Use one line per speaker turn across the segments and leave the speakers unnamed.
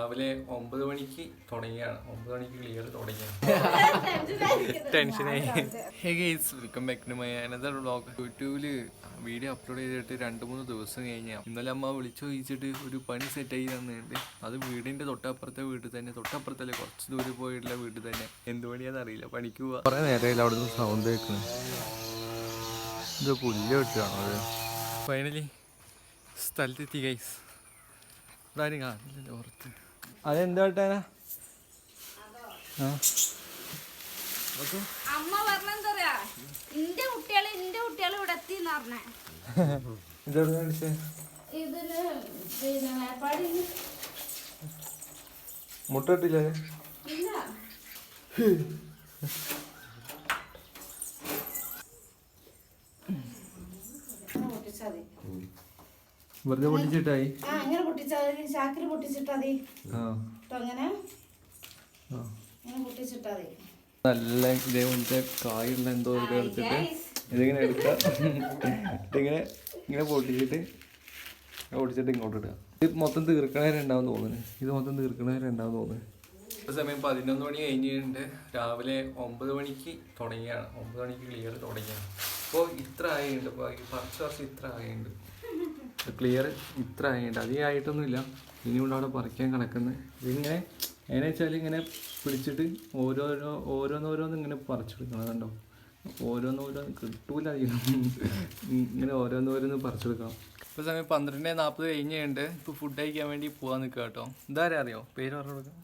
രാവിലെ 9 മണിക്ക് തുടങ്ങിയാണ്. 9 മണിക്ക് ക്ലിയർ തുടങ്ങിയാണ്. ടെൻഷനായി. Welcome back to my another vlog. യൂട്യൂബില് വീഡിയോ അപ്ലോഡ് ചെയ്തിട്ട് 2-3 ദിവസം കഴിഞ്ഞാൽ ഇന്നലെ അമ്മ വിളിച്ചു ചോദിച്ചിട്ട് ഒരു പണി സെറ്റായി തന്നിട്ടുണ്ട്. അത് വീടിന്റെ തൊട്ടപ്പുറത്തെ വീട്ടിൽ തന്നെ, തൊട്ടപ്പുറത്തല്ലേ കുറച്ച് ദൂരം പോയിട്ടുള്ള വീട്ടിൽ തന്നെ. എന്ത് പണിയാന്ന് അറിയില്ല, പണിക്ക് പോവാ. കുറെ നേരമില്ല അവിടുന്ന് സൗണ്ട് കേൾക്കുന്നത്. ഇത് പുല്ല് വെട്ടാണോ അത്? ഫൈനലി സ്ഥലത്തെത്തി ഗൈസ്. ഇതാരും കാണില്ലല്ലോ പുറത്ത്. അതെന്താ വെട്ടാനാ?
അമ്മ പറഞ്ഞെന്താ ഇന്റെ കുട്ടികള് ഇവിടെ എത്തിന്ന് പറഞ്ഞേ.
മുട്ട ഇട്ടില്ലേ? വെറുതെ പൊട്ടിച്ചിട്ടായി.
അങ്ങനെ പൊട്ടിച്ചാൽ ചാക്കിൽ പൊട്ടിച്ചിട്ടാ മതി. അങ്ങനെ പൊട്ടിച്ചിട്ടാ മതി.
നല്ല ഇതേപോലത്തെ കായുള്ള എന്തോ എടുത്തിട്ട് ഇതിങ്ങനെ എടുക്കുക. ഇങ്ങനെ പൊട്ടിച്ചിട്ട് ഇങ്ങോട്ട് ഇടുക. ഇത് മൊത്തം തീർക്കണവരുണ്ടാവും തോന്നുന്നു. തോന്നുന്നു. സമയം 11 മണി കഴിഞ്ഞിട്ടുണ്ട്. രാവിലെ 9 മണിക്ക് തുടങ്ങിയാണ്. 9 മണിക്ക് ക്ലിയർ തുടങ്ങിയാണ്. അപ്പോൾ ഇത്ര ആയിട്ടുണ്ട്. കുറച്ച് വർഷം ഇത്ര ആയിട്ടുണ്ട്. ക്ലിയർ ഇത്ര ആയിട്ടുണ്ട്. അധികം ആയിട്ടൊന്നുമില്ല. ഇനിയുണ്ട് അവിടെ പറിക്കാൻ കിടക്കുന്നത്. ഇതിങ്ങനെ എങ്ങനെ വെച്ചാൽ ഇങ്ങനെ പിടിച്ചിട്ട് ഓരോന്നോരോന്ന് ഇങ്ങനെ പറിച്ചെടുക്കണം. കണ്ടോ, ഓരോന്നോരോന്ന് കിട്ടൂല. ഇങ്ങനെ ഓരോന്നോരോന്ന് പറിച്ചെടുക്കണം. ഇപ്പോൾ സമയം 12:40 കഴിഞ്ഞുണ്ട്. ഇപ്പോൾ ഫുഡ് കഴിക്കാൻ വേണ്ടി പോകാൻ നിൽക്കുക കേട്ടോ. ഇതാരാ അറിയോ? പേര് പറഞ്ഞു കൊടുക്കാം.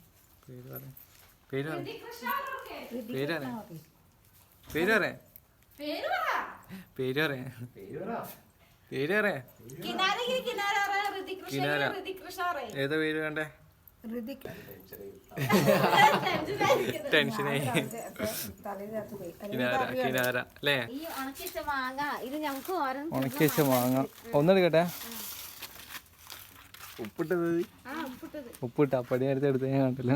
ഏതാ പേര് വേണ്ടേ? ടെൻഷനായി. ഉണക്കിച്ച മാങ്ങ ഒന്നെടുക്കട്ടെ. ഉപ്പിട്ട പടി നേരത്തെ എടുത്ത് ഞാൻ കണ്ടില്ല.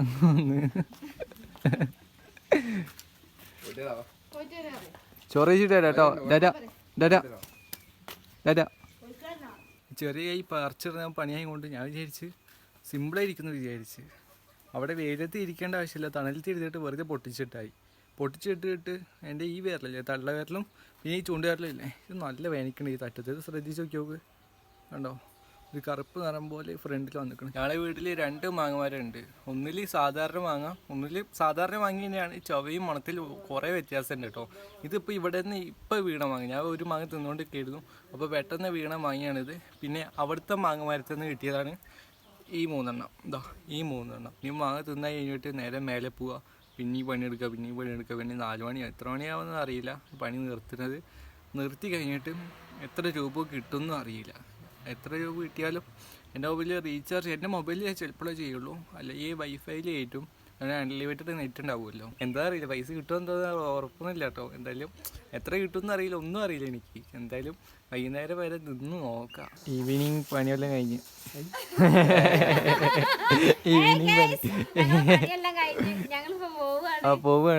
ചോറ് കഴിച്ചിട്ട് കേട്ടോ. ചെറിയ ഈ പറിച്ചിടുന്ന പണിയായി കൊണ്ട് ഞാൻ വിചാരിച്ച് സിമ്പിളായിരിക്കുന്നു വിചാരിച്ച്. അവിടെ വെയിലത്ത് ഇരിക്കേണ്ട ആവശ്യമില്ല, തണലത്ത് ഇരുന്നിട്ട് വെറുതെ പൊട്ടിച്ചിട്ടിട്ട് എൻ്റെ ഈ വിരലില്ലേ, തള്ള വിരലും പിന്നെ ഈ ചൂണ്ട് വിരലില്ലേ, ഇത് നല്ല വേനിക്കണ ഈ തട്ടത്ത്. ഇത് ശ്രദ്ധിച്ച് നോക്കിയോക്ക്. കണ്ടോ, ഒരു കറുപ്പ് നിറം പോലെ ഫ്രണ്ടിൽ വന്നിക്കണം. ഞങ്ങളുടെ വീട്ടിൽ 2 മാങ്ങമാരുണ്ട്. ഒന്നിൽ സാധാരണ മാങ്ങ തന്നെയാണ്. ചൊവയും മണത്തിൽ കുറേ വ്യത്യാസമുണ്ട് കേട്ടോ. ഇതിപ്പോൾ ഇവിടെ നിന്ന് ഇപ്പോൾ വീണ മാങ്ങ. ഞാൻ ഒരു മാങ്ങ തിന്നുകൊണ്ടിരിക്കുന്നു. അപ്പോൾ പെട്ടെന്ന് വീണ മാങ്ങയാണിത്. പിന്നെ അവിടുത്തെ മാങ്ങമരത്തിൽ നിന്ന് കിട്ടിയതാണ് ഈ 3 എണ്ണം. ഈ 3 എണ്ണം. ഈ മാങ്ങ തിന്നാൻ കഴിഞ്ഞിട്ട് നേരെ മേലെ പോവുക, പിന്നെയും പണിയെടുക്കുക, പിന്നെ 4 മണി എത്ര മണിയാവുമെന്ന് അറിയില്ല പണി നിർത്തി കഴിഞ്ഞിട്ട് എത്ര രൂപ കിട്ടുമെന്നും അറിയില്ല. എത്ര രൂപ കിട്ടിയാലും എൻ്റെ മൊബൈലിൽ റീചാർജ് എൻ്റെ മൊബൈലിൽ ചിലപ്പോഴേ ചെയ്യുള്ളൂ. അല്ലെങ്കിൽ വൈഫൈയിൽ കയറ്റും. അങ്ങനെ അൺലിമിറ്റഡ് നെറ്റ് ഉണ്ടാവുമല്ലോ. എന്താ അറിയില്ല, പൈസ കിട്ടുമെന്ന് ഉറപ്പൊന്നുമില്ല കേട്ടോ. എന്തായാലും എത്ര കിട്ടുമെന്ന് അറിയില്ല, ഒന്നും അറിയില്ല എനിക്ക്. എന്തായാലും വൈകുന്നേരം വരെ നിന്ന് നോക്കാം. ഈവനിങ് പണിയെല്ലാം കഴിഞ്ഞ്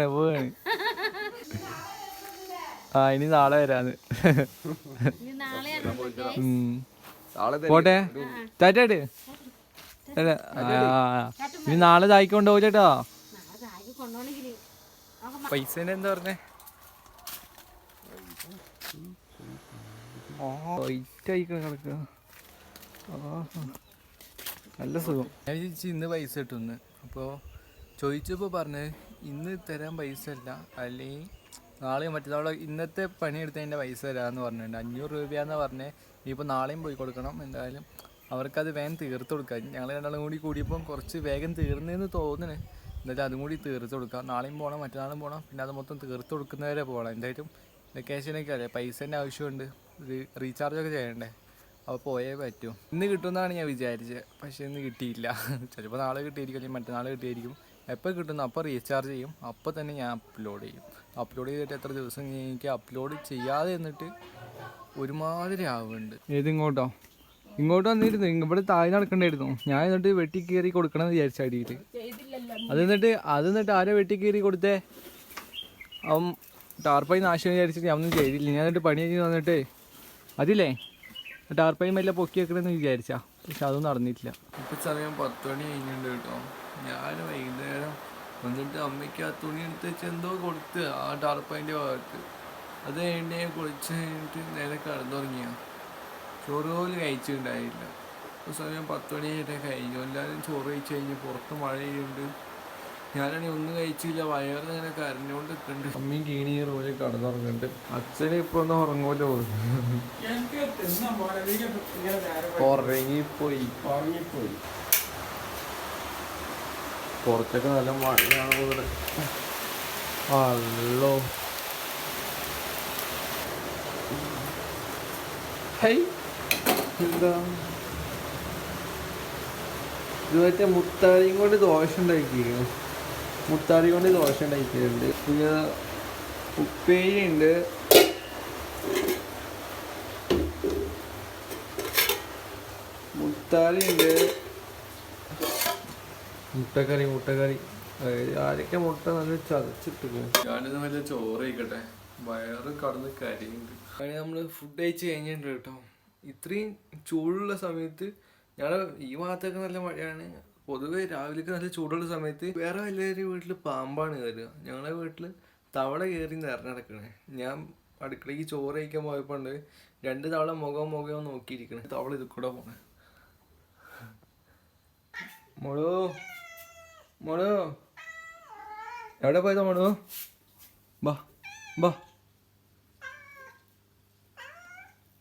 പോവാണ്. ഇനി നാളെ വരാന്ന്. പോട്ടെ, ടാറ്റാട്ട്. ഇനി നാളെ ചായക്കൊണ്ട് പോകേട്ടോ. പൈസേന്റെ എന്താ പറഞ്ഞേ? കിടക്കുക. നല്ല സുഖം. ഞാൻ ചോദിച്ചു ഇന്ന് പൈസ കിട്ടുമെന്ന്. അപ്പോൾ ചോദിച്ചപ്പോൾ പറഞ്ഞത് ഇന്ന് തരാൻ പൈസ അല്ല, അല്ലെങ്കിൽ നാളെയും മറ്റന്നാളെ ഇന്നത്തെ പണിയെടുത്തതിൻ്റെ പൈസ തരാമെന്ന് പറഞ്ഞിട്ടുണ്ട്. 500 രൂപയാണെന്ന് പറഞ്ഞേ. ഇനിയിപ്പോൾ നാളെയും പോയി കൊടുക്കണം. എന്തായാലും അവർക്കത് വേഗം തീർത്ത് കൊടുക്കാം. ഞങ്ങൾ 2 കൂടിയപ്പം കുറച്ച് വേഗം തീർന്നതെന്ന് തോന്നുന്നു. എന്തായാലും അതും കൂടി തീർത്ത് കൊടുക്കാം. നാളെയും പോകണം, മറ്റന്നാളും പോകണം. പിന്നെ അത് മൊത്തം തീർത്ത് കൊടുക്കുന്നവരെ പോകണം. എന്തായാലും വെക്കേഷനൊക്കെ അല്ലേ, പൈസേൻ്റെ ആവശ്യമുണ്ട്. റീചാർജൊക്കെ ചെയ്യണ്ടേ. അപ്പോൾ പോയേ പറ്റൂ. ഇന്ന് കിട്ടുമെന്നാണ് ഞാൻ വിചാരിച്ചത്. പക്ഷേ ഇന്ന് കിട്ടിയില്ല. ചിലപ്പോൾ നാളെ കിട്ടിയിരിക്കും, അല്ലെങ്കിൽ മറ്റന്നാൾ കിട്ടിയിരിക്കും. എപ്പോൾ കിട്ടുന്നു അപ്പോൾ റീചാർജ് ചെയ്യും. അപ്പോൾ തന്നെ ഞാൻ അപ്ലോഡ് ചെയ്തിട്ട് എത്ര ദിവസം എനിക്ക് അപ്ലോഡ് ചെയ്യാതെ എന്നിട്ട് ഒരുമാതിരി ആവുന്നുണ്ട്. ഇങ്ങോട്ടോ വന്നിരുന്നു. ഇവിടെ താഴെ നടക്കണ്ടായിരുന്നു. ഞാൻ എന്നിട്ട് വെട്ടി കയറി കൊടുക്കണം എന്ന് വിചാരിച്ച അടിയിൽ. അത് എന്നിട്ട് ആരെ വെട്ടി കയറി കൊടുത്തേ? അവൻ ടാർപ്പായി നാശം വിചാരിച്ചിട്ട് ഞാൻ ഒന്നും ചെയ്തില്ല. ഞാൻ എന്നിട്ട് പണി കഴിഞ്ഞ് വന്നിട്ട് അതില്ലേ ടാർപ്പായി മെല്ലെ പൊക്കി വെക്കണമെന്ന് വിചാരിച്ചാ. പക്ഷെ അതും നടന്നിട്ടില്ല. ഇപ്പം സമയം 10 മണി കഴിഞ്ഞിട്ടുണ്ട് കേട്ടോ. ഞാൻ വൈകുന്നേരം വന്നിട്ട് അമ്മയ്ക്ക് ആ തുണി എടുത്ത് വെച്ച് എന്തോ കൊടുത്ത് ആ ടാർപ്പതിൻ്റെ ഭാഗത്ത്. അത് കഴിഞ്ഞ് കുളിച്ച് കഴിഞ്ഞിട്ട് നേരെ കിടന്നുറങ്ങിയ ചോറ് പോലും കഴിച്ചിട്ടുണ്ടായില്ല. ഇപ്പോൾ സമയം 10 മണിയായിട്ടേ കഴിഞ്ഞു. എല്ലാവരും ചോറ് കഴിച്ച് കഴിഞ്ഞ് പുറത്ത് മഴ ചെയ്യുന്നുണ്ട്. ഞാനാണെങ്കിൽ ഒന്നും കഴിച്ചില്ല, വയറിന് ഇങ്ങനെ കരഞ്ഞുകൊണ്ട് നിൽക്കുന്നുണ്ട്. അമ്മയും കീണി റൂമിൽ കിടന്നുറങ്ങുന്നുണ്ട്. അച്ഛനെ ഇപ്പോൾ ഒന്ന് ഉറങ്ങുമല്ലോ. ഉറങ്ങിപ്പോയി. പുറത്തൊക്കെ നല്ല മഴയാണ് ഇവിടെ. അല്ലോ ഹൈ എന്താ ഇത് മറ്റേ മുത്താരിയും കൊണ്ട് ദോശ ഉണ്ടാക്കിയിരിക്കുന്നു. മുത്താരി കൊണ്ട് ദോശ ഉണ്ടാക്കിയിട്ടുണ്ട്. പിന്നെ ഉപ്പേരി ഉണ്ട്. മുത്താരി ഉണ്ട്. മുട്ടക്കറി ആരൊക്കെ മുട്ട നല്ല ചതച്ചിട്ട്. ഞാനിത് വല്ല ചോറ് കഴിക്കട്ടെ, വയറ് കടന്ന് കരയുണ്ട്. അങ്ങനെ നമ്മൾ ഫുഡ് കഴിച്ച് കഴിഞ്ഞിട്ടുണ്ട് കേട്ടോ. ഇത്രയും ചൂടുള്ള സമയത്ത് ഞങ്ങളുടെ ഈ ഭാഗത്തൊക്കെ നല്ല മഴയാണ്. പൊതുവെ രാവിലേക്ക് നല്ല ചൂടുള്ള സമയത്ത് വേറെ എല്ലാവരും വീട്ടിൽ പാമ്പാണ് കയറുക. ഞങ്ങളുടെ വീട്ടിൽ തവള കയറി നിറഞ്ഞടക്കണേ. ഞാൻ അടുക്കളയ്ക്ക് ചോറ് കഴിക്കാൻ പോയപ്പോൾ ഉണ്ട് 2 തവള മുഖം നോക്കിയിരിക്കണേ. തവള ഇത് കൂടെ പോണേ. മോളോ എവിടെ പോയതാ മോളോ? ബാ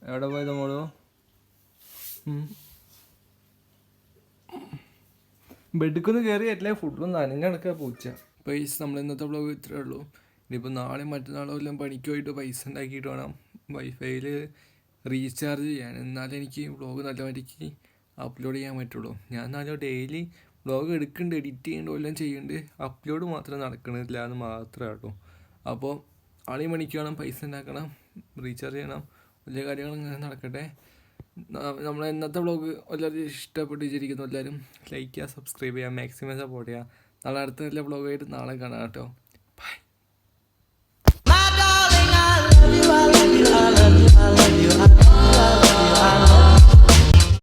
എവിടെ പോയതാ മോളോ? ബെഡിക്കൊന്ന് കയറി അല്ലേ ഫുഡൊന്നും നനഞ്ഞടക്കുക പൂച്ച. പൈസ നമ്മൾ ഇന്നത്തെ വ്ളോഗ് ഇത്രയേ ഉള്ളൂ. ഇനിയിപ്പോൾ നാളെ മറ്റന്നാളോ എല്ലാം പണിക്ക് പോയിട്ട് പൈസ ഉണ്ടാക്കിയിട്ട് വേണം വൈഫൈയിൽ റീചാർജ് ചെയ്യാൻ. എന്നാലേ എനിക്ക് വ്ളോഗ് നല്ല വഴിക്ക് അപ്ലോഡ് ചെയ്യാൻ പറ്റുള്ളൂ. ഞാൻ എന്നാലും ഡെയിലി വ്ളോഗ് എടുക്കുന്നുണ്ട്, എഡിറ്റ് ചെയ്യുന്നുണ്ടോ എല്ലാം ചെയ്യുന്നുണ്ട്. അപ്ലോഡ് മാത്രം നടക്കണില്ല എന്ന് മാത്രമേ ഉള്ളൂ. അപ്പോൾ ആളെയും പണിക്ക് വേണം, പൈസ ഉണ്ടാക്കണം, റീചാർജ് ചെയ്യണം, വലിയ കാര്യങ്ങൾ ഇങ്ങനെ നടക്കട്ടെ. നമ്മളെ ഇന്നത്തെ വ്ളോഗ് എല്ലാവരും ഇഷ്ടപ്പെട്ട് വിചാരിക്കുന്നു. എല്ലാവരും ലൈക്ക് ചെയ്യുക, സബ്സ്ക്രൈബ് ചെയ്യുക, മാക്സിമം സപ്പോർട്ട് ചെയ്യുക. നാളെ അടുത്ത നല്ല വ്ളോഗായിട്ട് നാളെ കാണാം കേട്ടോ.